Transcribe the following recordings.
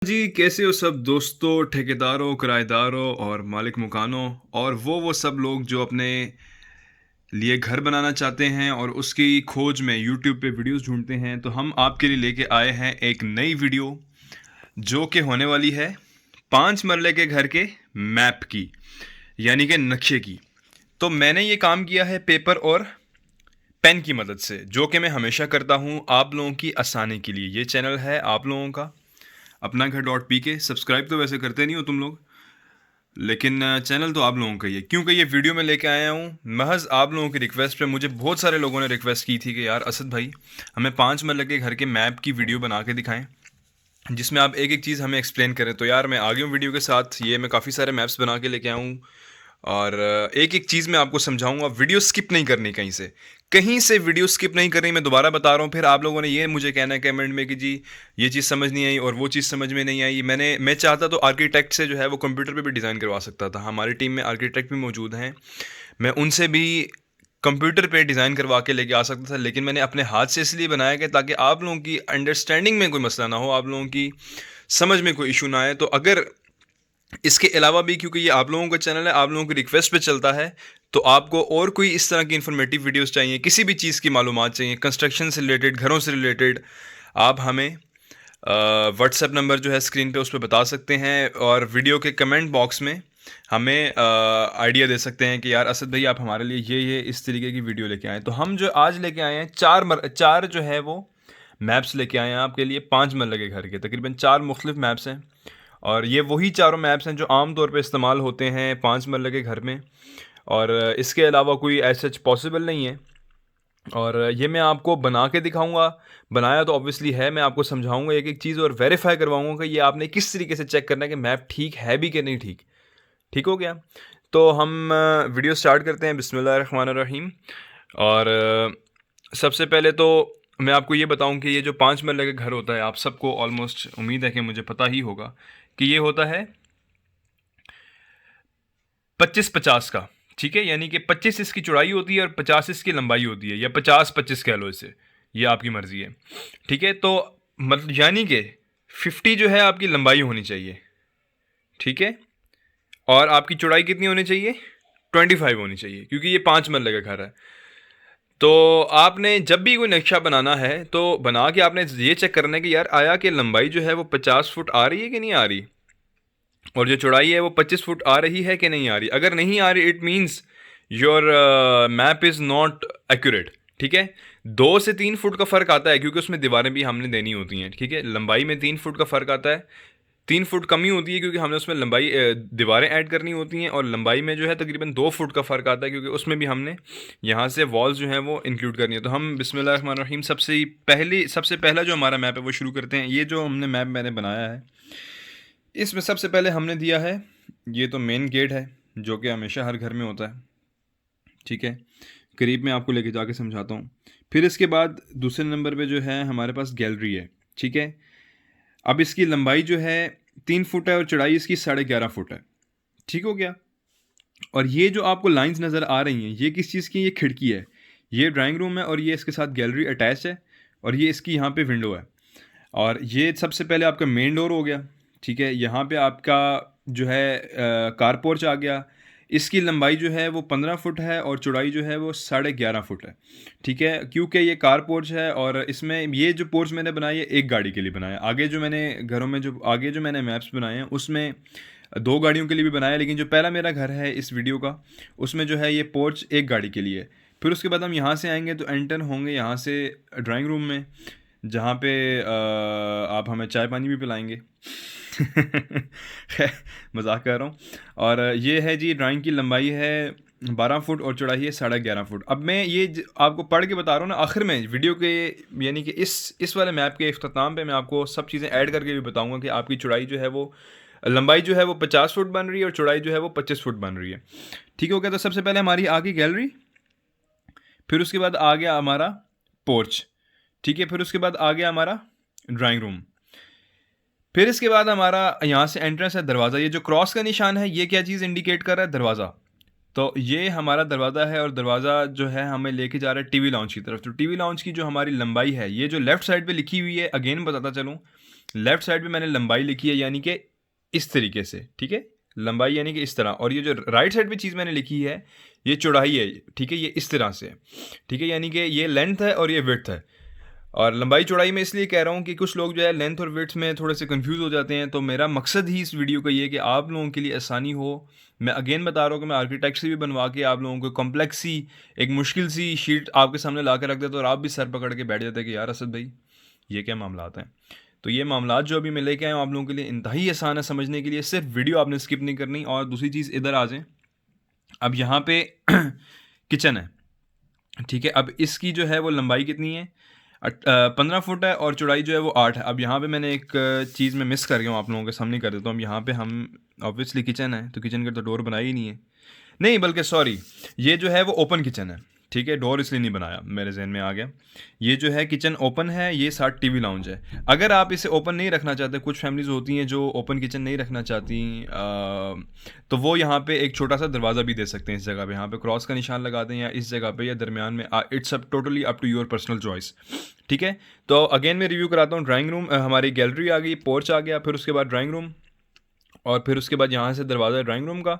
जी, कैसे हो सब दोस्तों, ठेकेदारों, किराएदारों और मालिक मकानों और वो सब लोग जो अपने लिए घर बनाना चाहते हैं और उसकी खोज में यूट्यूब पे वीडियोस ढूंढते हैं। तो हम आपके लिए लेके आए हैं एक नई वीडियो जो कि होने वाली है 5 मरले के घर के मैप की, यानी कि नक्शे की। तो मैंने ये काम किया है पेपर और पेन की मदद से, जो कि मैं हमेशा करता हूँ आप लोगों की आसानी के लिए। ये चैनल है आप लोगों का, अपना घर डॉट पी के। सब्सक्राइब तो वैसे करते नहीं हो तुम लोग, लेकिन चैनल तो आप लोगों का ही है, क्योंकि ये वीडियो मैं लेके आया हूँ महज आप लोगों की रिक्वेस्ट पे। मुझे बहुत सारे लोगों ने रिक्वेस्ट की थी कि यार असद भाई, हमें 5 मरले के घर के मैप की वीडियो बना के दिखाएं जिसमें आप एक एक चीज़ हमें एक्सप्लेन करें। तो यार मैं आ गया हूँ वीडियो के साथ। ये मैं काफ़ी सारे मैप्स बना के लेके आया हूँ और एक एक चीज़ मैं आपको समझाऊंगा। वीडियो स्किप नहीं करनी, कहीं से वीडियो स्किप नहीं करनी। मैं दोबारा बता रहा हूँ, फिर आप लोगों ने ये मुझे कहना है कमेंट में कि जी ये चीज़ समझ नहीं आई और वो चीज़ समझ में नहीं आई। मैं चाहता तो आर्किटेक्ट से जो है वो कंप्यूटर पे भी डिज़ाइन करवा सकता था। हमारी टीम में आर्किटेक्ट भी मौजूद हैं, मैं उनसे भी कंप्यूटर पे डिज़ाइन करवा के लेके आ सकता था, लेकिन मैंने अपने हाथ से इसलिए बनाया कि ताकि आप लोगों की अंडरस्टैंडिंग में कोई मसला ना हो, आप लोगों की समझ में कोई इशू ना आए। तो अगर इसके अलावा भी, क्योंकि ये आप लोगों का चैनल है, आप लोगों की रिक्वेस्ट पे चलता है, तो आपको और कोई इस तरह की इन्फॉर्मेटिव वीडियोस चाहिए, किसी भी चीज़ की मालूमात चाहिए, कंस्ट्रक्शन से रिलेटेड, घरों से रिलेटेड, आप हमें व्हाट्सएप नंबर जो है स्क्रीन पे उस पर बता सकते हैं और वीडियो के कमेंट बॉक्स में हमें आइडिया दे सकते हैं कि यार असद भाई आप हमारे लिए ये इस तरीके की वीडियो लेके आए। तो हम जो आज लेके आए हैं चार जो है वो मैप्स लेके आए हैं आपके लिए। 5 मरले के घर के तकरीबन 4 मुख्तलिफ मैप्स हैं और ये वही चारों मैप्स हैं जो आम तौर पे इस्तेमाल होते हैं 5 मरले के घर में, और इसके अलावा कोई ऐसा पॉसिबल नहीं है। और ये मैं आपको बना के दिखाऊंगा, बनाया तो ऑब्वियसली है, मैं आपको समझाऊंगा एक एक चीज़ और वेरीफाई करवाऊंगा कि ये आपने किस तरीके से चेक करना है कि मैप ठीक है भी कि नहीं ठीक। ठीक हो गया। तो हम वीडियो स्टार्ट करते हैं। बिस्मिल्लाहिर्रहमानिर्रहीम। और सबसे पहले तो मैं आपको ये बताऊं कि ये जो 5 मरले का घर होता है, आप सबको ऑलमोस्ट उम्मीद है कि मुझे पता ही होगा कि ये होता है 25-50 का। ठीक है, यानी कि 25 इसकी चौड़ाई होती है और 50 इसकी लंबाई होती है, या 50-25 कह लो इसे, ये आपकी मर्ज़ी है। ठीक है, तो मतलब यानी कि 50 जो है आपकी लंबाई होनी चाहिए। ठीक है, और आपकी चौड़ाई कितनी होनी चाहिए? 25 होनी चाहिए, क्योंकि ये 5 मरले का घर है। तो आपने जब भी कोई नक्शा बनाना है तो बना के आपने ये चेक करना है कि यार आया कि लंबाई जो है वो 50 फुट आ रही है कि नहीं आ रही, और जो चौड़ाई है वो 25 फुट आ रही है कि नहीं आ रही। अगर नहीं आ रही, it means your map is not accurate. ठीक है, 2 से 3 फुट का फ़र्क आता है, क्योंकि उसमें दीवारें भी हमने देनी होती हैं। ठीक है, लंबाई में 3 फुट का फ़र्क आता है। 3 फुट कमी होती है क्योंकि हमने उसमें लंबाई दीवारें ऐड करनी होती हैं, और लंबाई में जो है तकरीबन 2 फुट का फ़र्क आता है, क्योंकि उसमें भी हमने यहाँ से वॉल्स जो हैं वो इंक्लूड करनी है। तो हम बिस्मिल्लाहिर्रहमानिर्रहीम सबसे पहला जो हमारा मैप है वो शुरू करते हैं। ये जो हमने मैप मैंने बनाया है, इसमें सबसे पहले हमने दिया है, ये तो मेन गेट है जो कि हमेशा हर घर में होता है। ठीक है, करीब में आपको लेके जाके समझाता हूँ। फिर इसके बाद दूसरे नंबर पे जो है हमारे पास गैलरी है। ठीक है, अब इसकी लंबाई जो है 3 फुट है और चौड़ाई इसकी 11.5 फुट है। ठीक हो गया। और ये जो आपको लाइंस नज़र आ रही हैं, ये किस चीज़ की? ये खिड़की है, ये ड्राइंग रूम है और ये इसके साथ गैलरी अटैच है, और ये इसकी यहाँ पे विंडो है। और ये सबसे पहले आपका मेन डोर हो गया। ठीक है, यहाँ पे आपका जो है कार पोर्च आ गया। इसकी लंबाई जो है वो 15 फुट है और चौड़ाई जो है वो 11.5 फुट है। ठीक है, क्योंकि ये कार पोर्च है और इसमें ये जो पोर्च मैंने बनाया है एक गाड़ी के लिए बनाया। आगे जो मैंने घरों में जो आगे जो मैंने मैप्स बनाए हैं उसमें 2 गाड़ियों के लिए भी बनाया, लेकिन जो पहला मेरा घर है इस वीडियो का, उसमें जो है ये पोर्च एक गाड़ी के लिए है। फिर उसके बाद हम यहाँ से आएंगे तो एंटर होंगे यहाँ से ड्राइंग रूम में, जहाँ पे आप हमें चाय पानी भी पिलाएंगे। खैर, मजाक कर रहा हूँ। और ये है जी, ड्राइंग की लंबाई है 12 फुट और चौड़ाई है 11.5 फुट। अब मैं ये आपको पढ़ के बता रहा हूँ ना, आखिर में वीडियो के, यानी कि इस वाले मैप के इख्तिताम पे मैं आपको सब चीज़ें ऐड करके भी बताऊँगा कि आपकी चौड़ाई जो है वो, लंबाई जो है वो 50 फुट बन रही है और चौड़ाई जो है वो 25 फुट बन रही है। ठीक हो गया। तो सबसे पहले हमारी आ गई गैलरी, फिर उसके बाद आ गया हमारा पोर्च। ठीक है, फिर उसके बाद आ गया हमारा ड्राइंग रूम। फिर इसके बाद हमारा यहाँ से एंट्रेंस है, दरवाज़ा। ये जो क्रॉस का निशान है ये क्या चीज़ इंडिकेट कर रहा है? दरवाज़ा। तो ये हमारा दरवाज़ा है और दरवाज़ा जो है हमें लेके जा रहा है टीवी लाउंज की तरफ। तो टीवी लाउंज की जो हमारी लंबाई है, ये जो लेफ़्ट साइड पे लिखी हुई है, अगेन बताता चलूँ, लेफ्ट साइड पे मैंने लंबाई लिखी है यानी कि इस तरीके से, ठीक है, लंबाई यानी कि इस तरह, और ये जो राइट साइड पे चीज़ मैंने लिखी है ये चौड़ाई है, ठीक है, ये इस तरह से, ठीक है, यानी कि ये लेंथ है और ये विड्थ है। और लंबाई चौड़ाई में इसलिए कह रहा हूँ कि कुछ लोग जो है लेंथ और विड्थ में थोड़े से कंफ्यूज हो जाते हैं, तो मेरा मकसद ही इस वीडियो का ये है कि आप लोगों के लिए आसानी हो। मैं अगेन बता रहा हूँ कि मैं आर्किटेक्ट से भी बनवा के आप लोगों को कॉम्प्लेक्स सी एक मुश्किल सी शीट आपके सामने ला के रख देता, और आप भी सर पकड़ के बैठ जाते कि यार असद भाई ये क्या मामलात हैं। तो ये मामलात जो अभी मैं लेके आया हूँ आप लोगों के लिए इंतहाई आसान है समझने के लिए, सिर्फ वीडियो आपने स्किप नहीं करनी। और दूसरी चीज़, इधर आ जाएं, अब यहाँ पे किचन है, ठीक है, अब इसकी जो है वो लंबाई कितनी है, 15 फुट है, और चौड़ाई जो है वो 8 है। अब यहाँ पे मैंने एक चीज़ में मिस कर गया हूँ, आप लोगों के सामने कर देता हूँ। अब यहाँ पे हम ऑब्वियसली किचन है तो किचन का तो डोर बनाया ही नहीं है, नहीं बल्कि सॉरी, ये जो है वो ओपन किचन है, ठीक है, डोर इसलिए नहीं बनाया, मेरे जहन में आ गया। ये जो है किचन ओपन है, ये साथ टीवी लाउंज है। अगर आप इसे ओपन नहीं रखना चाहते, कुछ फैमिलीज होती हैं जो ओपन किचन नहीं रखना चाहती, तो वो यहाँ पे एक छोटा सा दरवाज़ा भी दे सकते हैं इस जगह पे, यहाँ पे क्रॉस का निशान लगा दें या इस जगह पे या दरमियान में, it's up totally up to your personal choice, ठीक है। तो अगेन मैं रिव्यू कराता हूँ। ड्राइंग रूम, हमारी गैलरी आ गई, पोर्च आ गया, फिर उसके बाद ड्राइंग रूम, और फिर उसके बाद यहाँ से दरवाज़ा ड्राइंग रूम का।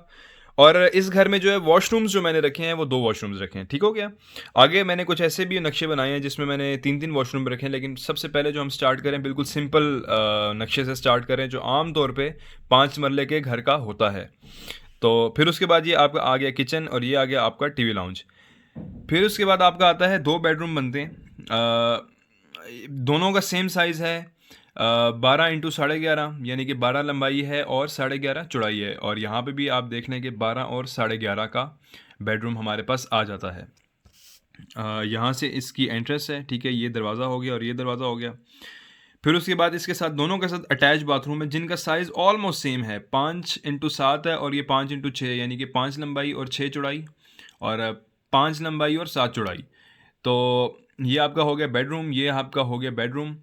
और इस घर में जो है वॉशरूम्स जो मैंने रखे हैं वो 2 वॉशरूम्स रखे हैं, ठीक हो गया। आगे मैंने कुछ ऐसे भी नक्शे बनाए हैं जिसमें मैंने 3-3 वॉशरूम रखे हैं, लेकिन सबसे पहले जो हम स्टार्ट करें बिल्कुल सिंपल नक्शे से स्टार्ट करें जो आम तौर पे 5 मरले के घर का होता है। तो फिर उसके बाद ये आपका आ गया किचन, और ये आ गया आपका टीवी लाउंज। फिर उसके बाद आपका आता है 2 बेडरूम बनते हैं, दोनों का सेम साइज़ है, 12x11.5, यानी कि 12 लंबाई है और 11.5 चौड़ाई है। और यहाँ पे भी आप देख लें कि 12 और 11.5 का बेडरूम हमारे पास आ जाता है। यहाँ से इसकी एंट्रेंस है, ठीक है, ये दरवाज़ा हो गया और ये दरवाज़ा हो गया। फिर उसके बाद इसके साथ दोनों के साथ अटैच बाथरूम है जिनका साइज़ ऑलमोस्ट सेम है, 5x7 है और ये 5x6, यानी कि 5 लंबाई और 6 चौड़ाई, और 5 लंबाई और 7 चौड़ाई। तो ये आपका हो गया बेडरूम, ये आपका हो गया बेडरूम,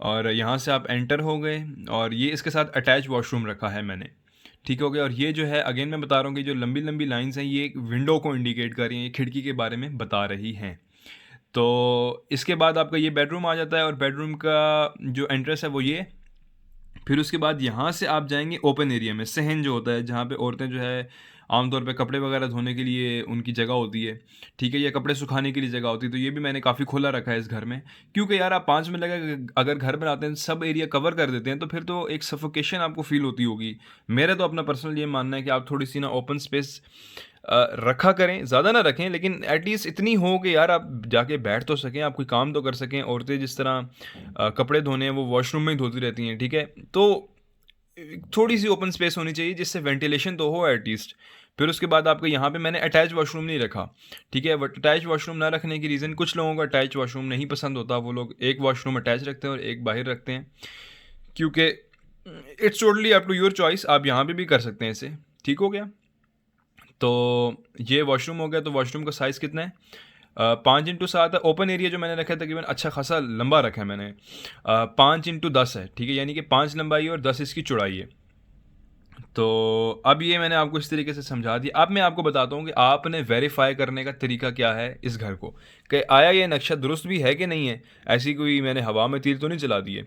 और यहाँ से आप एंटर हो गए, और ये इसके साथ अटैच वॉशरूम रखा है मैंने, ठीक हो गया। और ये जो है अगेन मैं बता रहा हूँ कि जो लंबी लंबी लाइंस हैं ये एक विंडो को इंडिकेट कर रही हैं, ये खिड़की के बारे में बता रही हैं। तो इसके बाद आपका ये बेडरूम आ जाता है, और बेडरूम का जो एंट्रेंस है वो ये। फिर उसके बाद यहाँ से आप जाएंगे ओपन एरिया में, सहन जो होता है जहाँ पे औरतें जो है आमतौर पे कपड़े वगैरह धोने के लिए उनकी जगह होती है, ठीक है, या कपड़े सुखाने के लिए जगह होती है। तो ये भी मैंने काफ़ी खुला रखा है इस घर में, क्योंकि यार आप 5 मिनट लगे अगर घर बनाते हैं सब एरिया कवर कर देते हैं तो फिर तो एक सफोकेशन आपको फील होती होगी। मेरा तो अपना पर्सनल ये मानना है कि आप थोड़ी सी ना ओपन स्पेस रखा करें, ज़्यादा ना रखें लेकिन एटलीस्ट इतनी हो कि यार आप जाके बैठ तो सकें, आप कोई काम तो कर सकें। औरतें जिस तरह कपड़े धोने हैं वो वॉशरूम में ही धोती रहती हैं, ठीक है, तो थोड़ी सी ओपन स्पेस होनी चाहिए जिससे वेंटिलेशन तो हो एटलीस्ट। फिर उसके बाद आपको यहाँ पे मैंने अटैच वॉशरूम नहीं रखा, ठीक है, बट अटैच वॉशरूम ना रखने की रीज़न, कुछ लोगों को अटैच वॉशरूम नहीं पसंद होता, वो लोग एक वॉशरूम अटैच रखते हैं और एक बाहर रखते हैं, क्योंकि it's totally up to your choice, आप यहाँ पे भी कर सकते हैं इसे, ठीक हो गया। तो ये वॉशरूम हो गया। तो वॉशरूम का साइज़ कितना है, 5x7 है। ओपन एरिया जो मैंने रखा है तकरीबन अच्छा खासा लंबा रखा है मैंने, 5x10 है, ठीक है, यानी कि 5 लंबाई और 10 इसकी चौड़ाई है। तो अब ये मैंने आपको इस तरीके से समझा दिया। अब मैं आपको बताता हूँ कि आपने वेरीफाई करने का तरीका क्या है इस घर को, कि आया ये नक्शा दुरुस्त भी है कि नहीं है, ऐसी कोई मैंने हवा में तीर तो नहीं चला दिए।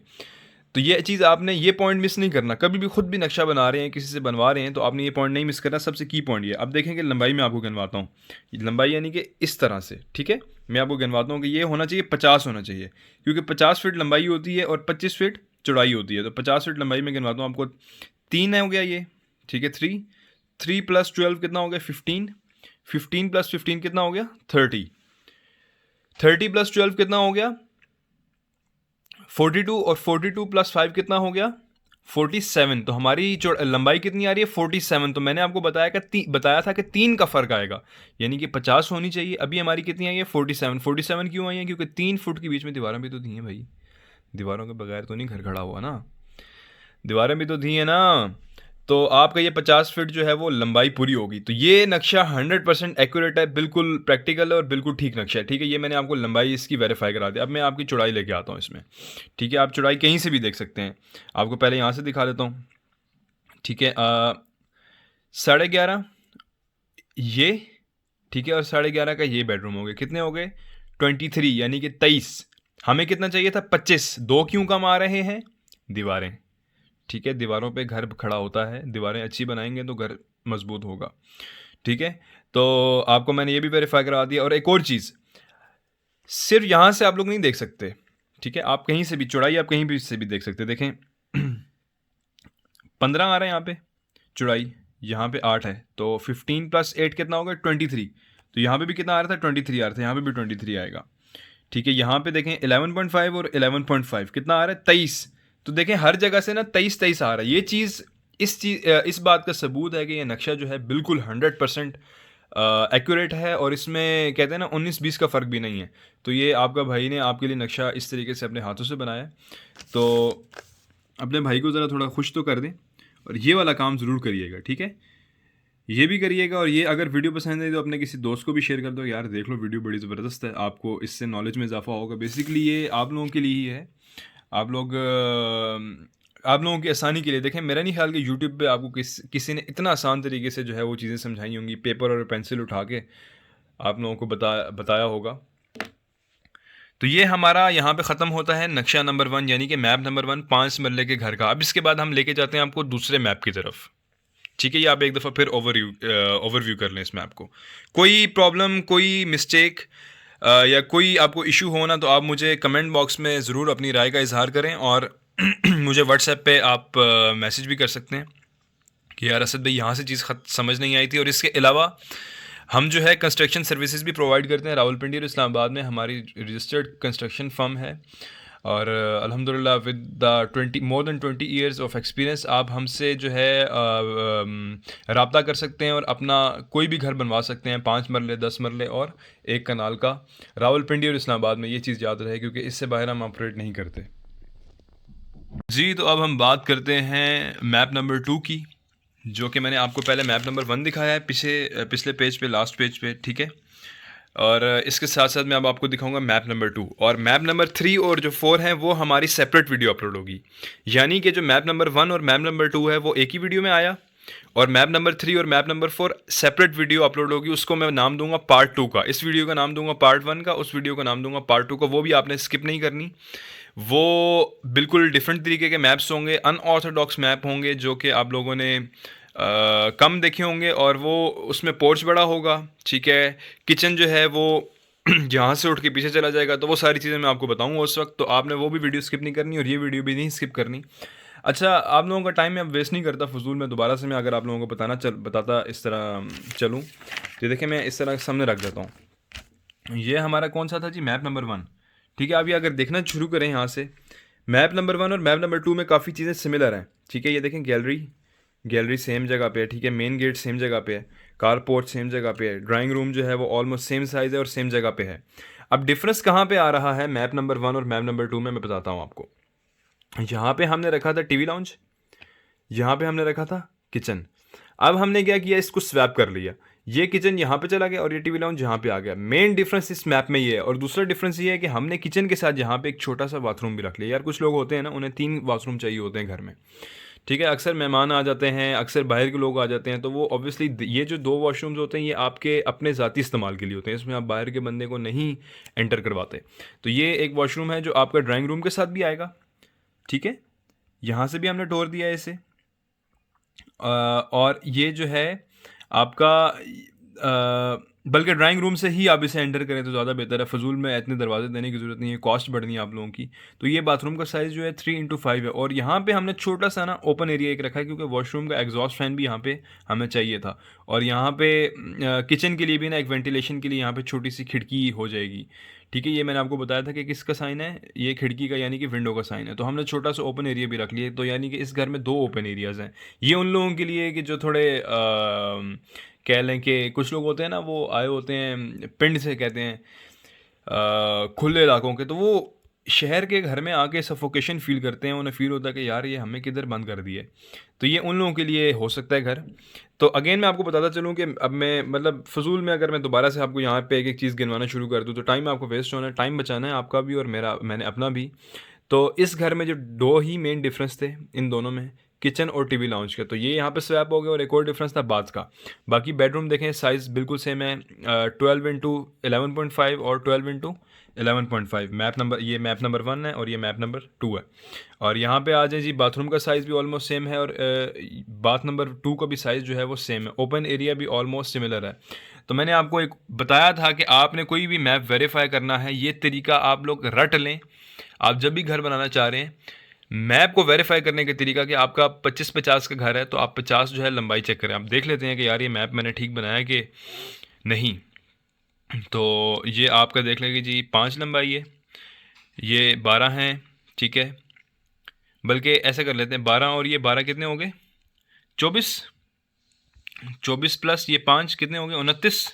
तो ये चीज़ आपने ये पॉइंट मिस नहीं करना कभी भी, खुद भी नक्शा बना रहे हैं किसी से बनवा रहे हैं तो आपने ये पॉइंट नहीं मिस करना, सबसे की पॉइंट ये। अब देखें कि लंबाई मैं आपको गिनवाता हूँ, लंबाई यानी कि इस तरह से, ठीक है, मैं आपको गिनवाता हूँ कि ये होना चाहिए 50 होना चाहिए, क्योंकि 50 फीट लंबाई होती है और 25 फीट चौड़ाई होती है। तो 50 फीट लंबाई में गिनवाता हूँ आपको, 3 है हो गया ये, ठीक है, 3 + 12 कितना हो गया, 15, 15 + 15 कितना हो गया, 30, 30 + 12 कितना हो गया, 42, और 42 + 5 कितना हो गया, 47। तो हमारी लंबाई कितनी आ रही है, 47। तो मैंने आपको बताया था कि 3 का फ़र्क आएगा, यानी कि 50 होनी चाहिए। अभी हमारी कितनी आई है, 47। 47 क्यों आई है, क्योंकि 3 फुट के बीच में दीवारें भी तो दी हैं भाई, दीवारों के बगैर तो नहीं घर खड़ा हुआ ना, दीवारें भी तो दी हैं ना। तो आपका ये 50 फीट जो है वो लंबाई पूरी होगी। तो ये नक्शा 100% एक्यूरेट है, बिल्कुल प्रैक्टिकल है और बिल्कुल ठीक नक्शा है, ठीक है। ये मैंने आपको लंबाई इसकी वेरीफाई करा दी। अब मैं आपकी चौड़ाई लेके आता हूँ इसमें, ठीक है, आप चौड़ाई कहीं से भी देख सकते हैं, आपको पहले यहाँ से दिखा देता हूँ, ठीक है, 11.5 ये, ठीक है, और 11.5 का ये बेडरूम हो गए, कितने हो गए, 23, यानी कि 23। हमें कितना चाहिए था, 25, 2 क्यों कम आ रहे हैं, दीवारें, ठीक है? दीवारों पे घर खड़ा होता है, दीवारें अच्छी बनाएँगे तो घर मज़बूत होगा, ठीक है? तो आपको मैंने ये भी वेरीफ़ाई करा दिया। और एक और चीज़, सिर्फ़ यहाँ से आप लोग नहीं देख सकते, ठीक है? आप कहीं से भी चौड़ाई आप कहीं भी से भी देख सकते हैं। देखें 15 आ रहा है यहाँ पे चौड़ाई, यहाँ पे 8 है, तो 15 + 8 कितना होगा? 23। तो यहाँ पे भी कितना आ रहा था? 23 आ रहा था, यहाँ पे भी 23 आएगा, ठीक है? यहाँ पे देखें 11.5 और 11.5 कितना आ रहा है? 23। तो देखें हर जगह से ना 23-23 आ रहा है। ये चीज़ इस बात का सबूत है कि ये नक्शा जो है बिल्कुल 100% एक्यूरेट है, और इसमें कहते हैं ना 19-20 का फ़र्क भी नहीं है। तो ये आपका भाई ने आपके लिए नक्शा इस तरीके से अपने हाथों से बनाया है। तो अपने भाई को ज़रा थोड़ा खुश तो कर दें, और ये वाला काम ज़रूर करिएगा, ठीक है? ये भी करिएगा, और ये अगर वीडियो पसंद है तो अपने किसी दोस्त को भी शेयर कर दो, यार देख लो वीडियो बड़ी ज़बरदस्त है, आपको इससे नॉलेज में इजाफा होगा। बेसिकली ये आप लोगों के लिए ही है, आप लोगों की आसानी के लिए। देखें मेरा नहीं ख्याल कि यूट्यूब पे आपको किसी ने इतना आसान तरीके से जो है वो चीज़ें समझाई होंगी, पेपर और पेंसिल उठा के आप लोगों को बताया होगा। तो ये हमारा यहाँ पे ख़त्म होता है नक्शा नंबर 1, यानी कि मैप नंबर 1 5 मरले के घर का। अब इसके बाद हम लेके जाते हैं आपको दूसरे मैप की तरफ, ठीक है? ये आप एक दफ़ा फिर ओवरव्यू कर लें इस मैप को। कोई प्रॉब्लम, कोई मिस्टेक या कोई आपको इशू हो ना, तो आप मुझे कमेंट बॉक्स में ज़रूर अपनी राय का इजहार करें, और मुझे व्हाट्सएप पे आप मैसेज भी कर सकते हैं कि यार असद भाई यहाँ से चीज़ समझ नहीं आई थी। और इसके अलावा हम जो है कंस्ट्रक्शन सर्विसेज भी प्रोवाइड करते हैं। रावलपिंडी और इस्लामाबाद में हमारी रजिस्टर्ड कंस्ट्रक्शन फर्म है, और अल्हम्दुलिल्लाह with the more than 20 years of experience आप हमसे जो है रब्ता कर सकते हैं, और अपना कोई भी घर बनवा सकते हैं, 5 मरले, 10 मरले और 1 कनाल का। रावलपिंडी और इस्लामाबाद में ये चीज़ याद रहे, क्योंकि इससे बाहर हम ऑपरेट नहीं करते जी। तो अब हम बात करते हैं मैप नंबर 2 की, जो कि मैंने आपको पहले मैप नंबर 1 दिखाया है पिछले पेज पे, लास्ट पेज पे, ठीक है? और इसके साथ साथ मैं अब आपको दिखाऊंगा मैप नंबर 2, और मैप नंबर 3 और जो 4 है वो हमारी सेपरेट वीडियो अपलोड होगी। यानी कि जो मैप नंबर 1 और मैप नंबर 2 है वो एक ही वीडियो में आया, और मैप नंबर 3 और map number 4 separate video upload होगी। उसको मैं नाम दूंगा पार्ट 2 का, इस वीडियो का नाम दूंगा पार्ट 1 का, उस वीडियो का नाम दूंगा पार्ट 2 का। वो भी आपने स्किप नहीं करनी। वो बिल्कुल डिफरेंट तरीके के मैप्स होंगे, अनऑर्थोडॉक्स मैप होंगे, जो कि आप लोगों ने कम देखे होंगे, और वो उसमें पोर्च बड़ा होगा, ठीक है? किचन जो है वो जहाँ से उठ के पीछे चला जाएगा। तो वो सारी चीज़ें मैं आपको बताऊंगा उस वक्त, तो आपने वो भी वीडियो स्किप नहीं करनी, और ये वीडियो भी नहीं स्किप करनी। अच्छा, आप लोगों का टाइम मैं अब वेस्ट नहीं करता फजूल में। दोबारा से मैं अगर आप लोगों को बताता इस तरह चलूँ, तो देखिए मैं इस तरह सामने रख देता हूँ। ये हमारा कौन सा था जी? मैप नंबर 1, ठीक है? आप ये अगर देखना शुरू करें यहाँ से, मैप नंबर 1 और मैप नंबर 2 में काफ़ी चीज़ें सिमिलर हैं, ठीक है? ये देखें गैलरी सेम जगह पे है, ठीक है? मेन गेट सेम जगह पे है, कार पोर्च सेम जगह पे है, ड्राइंग रूम जो है वो ऑलमोस्ट सेम साइज़ है और सेम जगह पे है। अब डिफरेंस कहाँ पे आ रहा है मैप नंबर 1 और मैप नंबर 2 में, मैं बताता हूँ आपको। यहाँ पे हमने रखा था टीवी लाउंज, यहाँ पे हमने रखा था किचन। अब हमने क्या किया, इसको स्वैप कर लिया, ये किचन यहाँ पे चला गया और ये टीवी लाउंज यहाँ पे आ गया। मेन डिफरेंस इस मैप में ये है। और दूसरा डिफरेंस ये है कि हमने किचन के साथ यहाँ पे एक छोटा सा बाथरूम भी रख लिया। यार कुछ लोग होते हैं ना, उन्हें 3 बाथरूम चाहिए होते हैं घर में, ठीक है? अक्सर मेहमान आ जाते हैं, अक्सर बाहर के लोग आ जाते हैं, तो वो ऑब्वियसली ये जो 2 वॉशरूम्स होते हैं ये आपके अपने ज़ाती इस्तेमाल के लिए होते हैं, इसमें आप बाहर के बंदे को नहीं एंटर करवाते। तो ये एक वॉशरूम है जो आपका ड्राइंग रूम के साथ भी आएगा, ठीक है? यहाँ से भी हमने डोर दिया है इसे। और ये जो है आपका बल्कि ड्राइंग रूम से ही आप इसे एंटर करें तो ज़्यादा बेहतर है। फजूल में इतने दरवाजे देने की ज़रूरत नहीं है, कॉस्ट बढ़नी है आप लोगों की। तो ये बाथरूम का साइज़ जो है 3x5 है, और यहाँ पे हमने छोटा सा ना ओपन एरिया एक रखा है, क्योंकि वॉशरूम का एग्जॉस्ट फैन भी यहाँ पे हमें चाहिए था। और यहाँ पे किचन के लिए भी ना एक वेंटिलेशन के लिए यहाँ पे छोटी सी खिड़की हो जाएगी, ठीक है? ये मैंने आपको बताया था कि किसका साइन है, ये खिड़की का यानी कि विंडो का साइन है। तो हमने छोटा सा ओपन एरिया भी रख लिया, तो यानी कि इस घर में 2 ओपन एरियाज़ हैं। ये उन लोगों के लिए कि जो थोड़े कह लें कि कुछ लोग होते हैं ना, वो आए होते हैं पिंड से, कहते हैं खुले इलाकों के, तो वो शहर के घर में आके सफोकेशन फ़ील करते हैं, उन्हें फ़ील होता है कि यार ये हमें किधर बंद कर दिए। तो ये उन लोगों के लिए हो सकता है घर। तो अगेन मैं आपको बताता चलूँ कि अब मैं मतलब फ़जूल में अगर मैं दोबारा से आपको यहाँ पे एक-एक चीज़ गिनवाना शुरू कर दूँ तो टाइम आपको वेस्ट होना है, टाइम बचाना है आपका भी और मैंने अपना भी। तो इस घर में जो 2 ही मेन डिफरेंस थे इन दोनों में, किचन और टीवी लाउंज का। तो ये यहाँ पे स्वैप हो गया और एक और डिफरेंस था बाथ का। बाकी बेडरूम देखें साइज़ बिल्कुल सेम है, 12x11.5 और 12x11.5। मैप नंबर 1 है और ये मैप नंबर 2 है। और यहाँ पे आ जाए जी, बाथरूम का साइज़ भी ऑलमोस्ट सेम है और बाथ नंबर 2 का भी साइज़ जो है वो सेम है। ओपन एरिया भी ऑलमोस्ट सिमिलर है। तो मैंने आपको एक बताया था कि आपने कोई भी मैप वेरीफाई करना है, ये तरीका आप लोग रट लें। आप जब भी घर बनाना चाह रहे हैं, मैप को वेरीफाई करने का तरीका कि आपका 25-50 का घर है तो आप 50 जो है लंबाई चेक करें। आप देख लेते हैं कि यार ये मैप मैंने ठीक बनाया कि नहीं। तो ये आपका देख लेंगे जी 5 लंबाई है, ये 12 हैं, ठीक है। बल्कि ऐसा कर लेते हैं 12 और ये 12 कितने हो गए, 24। 24 प्लस ये 5 कितने हो गए, 29।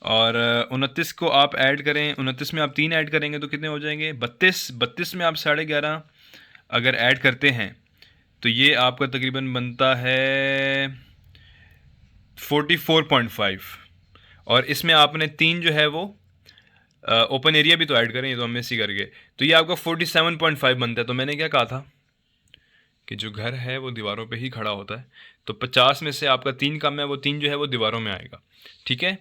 और 29 को आप ऐड करें, 29 में आप 3 ऐड करेंगे तो कितने हो जाएंगे, 32। 32 में आप 11.5 अगर ऐड करते हैं तो ये आपका तकरीबन बनता है 44.5। और इसमें आपने 3 जो है वो ओपन एरिया भी तो ऐड करें, ये तो हम इसी करके, तो ये आपका 47.5 बनता है। तो मैंने क्या कहा था कि जो घर है वो दीवारों पे ही खड़ा होता है, तो 50 में से आपका 3 कम है, वो 3 जो है वो दीवारों में आएगा, ठीक है।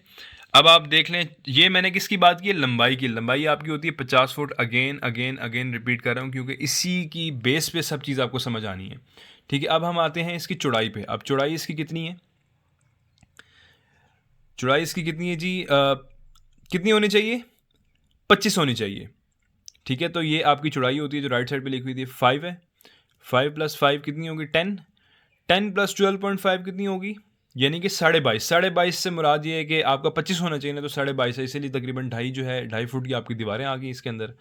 अब आप देख लें, ये मैंने किसकी बात की है, लंबाई की। लंबाई आपकी होती है 50 foot. Again again again repeat कर रहा हूँ क्योंकि इसी की बेस पे सब चीज़ आपको समझ आनी है, ठीक है। अब हम आते हैं इसकी चौड़ाई पे। अब चौड़ाई इसकी कितनी है, चौड़ाई इसकी कितनी है जी, कितनी होनी चाहिए, 25 होनी चाहिए, ठीक है। तो ये आपकी चौड़ाई होती है जो राइट साइड पे लिखी हुई थी 5 है। 5 + 5 कितनी होगी, 10। 10 + 12.5 कितनी होगी, यानी कि 22.5। 22.5 से मुराद ये है कि आपका 25 होना चाहिए ना, तो 22.5 है, इसीलिए तकरीबन 2.5 जो है 2.5 फुट की आपकी दीवारें आ गई इसके अंदर।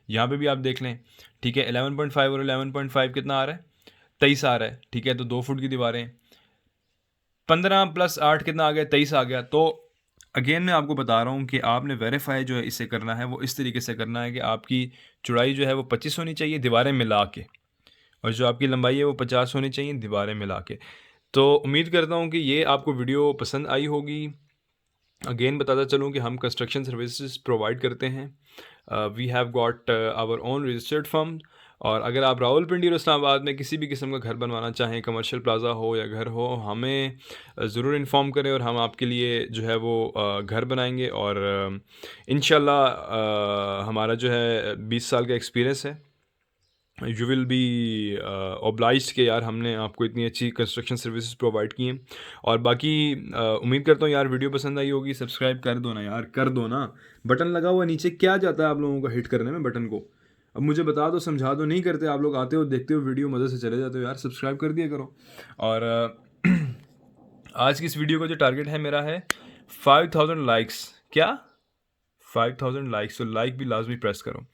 यहाँ पे भी आप देख लें, ठीक है। 11.5 और 11.5 कितना आ रहा है, 23 आ रहा है, ठीक है। तो 2 फुट की दीवारें, 15 + 8 कितना आ गया, 23 आ गया। तो अगेन मैं आपको बता रहा हूँ कि आपने वेरीफाई जो है इसे करना है वो इस तरीके से करना है कि आपकी चौड़ाई जो है वो 25 होनी चाहिए दीवारें मिला के, और जो आपकी लंबाई है वो 50 होनी चाहिए दीवारें मिला के। तो उम्मीद करता हूँ कि ये आपको वीडियो पसंद आई होगी। अगेन बताता चलूँ कि हम कंस्ट्रक्शन सर्विसेज प्रोवाइड करते हैं। We have got our own registered firm. और अगर आप रावलपिंडी और इस्लामाबाद में किसी भी किस्म का घर बनवाना चाहें, कमर्शियल प्लाजा हो या घर हो, हमें ज़रूर इन्फॉर्म करें और हम आपके लिए जो है वो घर बनाएंगे। और इंशाल्लाह हमारा जो है 20 साल का एक्सपीरियंस है। यू विल बी ऑब्लाइज्ड कि यार हमने आपको इतनी अच्छी कंस्ट्रक्शन सर्विसेज प्रोवाइड की हैं। और बाकी उम्मीद करता हूँ यार वीडियो पसंद आई होगी। सब्सक्राइब कर दो ना यार, कर दो ना। बटन लगा हुआ नीचे, क्या जाता है आप लोगों को हिट करने में बटन को। अब मुझे बता दो, समझा दो, नहीं करते आप लोग। आते हो, देखते हो वीडियो, मज़े से चले जाते हो यार। सब्सक्राइब कर दिया करो। और आज की इस वीडियो का जो टारगेट है मेरा है 5000 लाइक्स। क्या, 5000 लाइक्स। तो लाइक भी लाजमी प्रेस करो।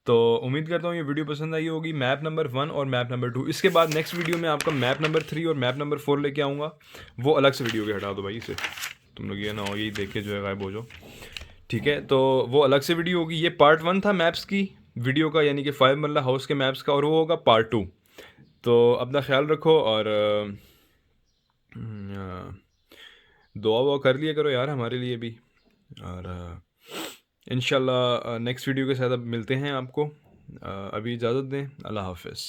तो उम्मीद करता हूँ ये वीडियो पसंद आई होगी। मैप नंबर 1 और मैप नंबर 2, इसके बाद नेक्स्ट वीडियो में आपका मैप नंबर 3 और मैप नंबर 4 लेके आऊँगा। वो अलग से वीडियो के हटा दो भाई इसे, तुम लोग ये ना हो यही देख के जो है गायब हो जाओ, ठीक है। तो वो अलग से वीडियो होगी। ये पार्ट 1 था मैप्स की वीडियो का, यानी कि 5 मरला हाउस के मैप्स का, और वो होगा पार्ट 2। तो अपना ख्याल रखो और दुआ वुआ कर लिया करो यार हमारे लिए भी। और इंशाल्लाह नेक्स्ट वीडियो के साथ अब मिलते हैं आपको। अभी इजाज़त दें, अल्लाह हाफ़िज़।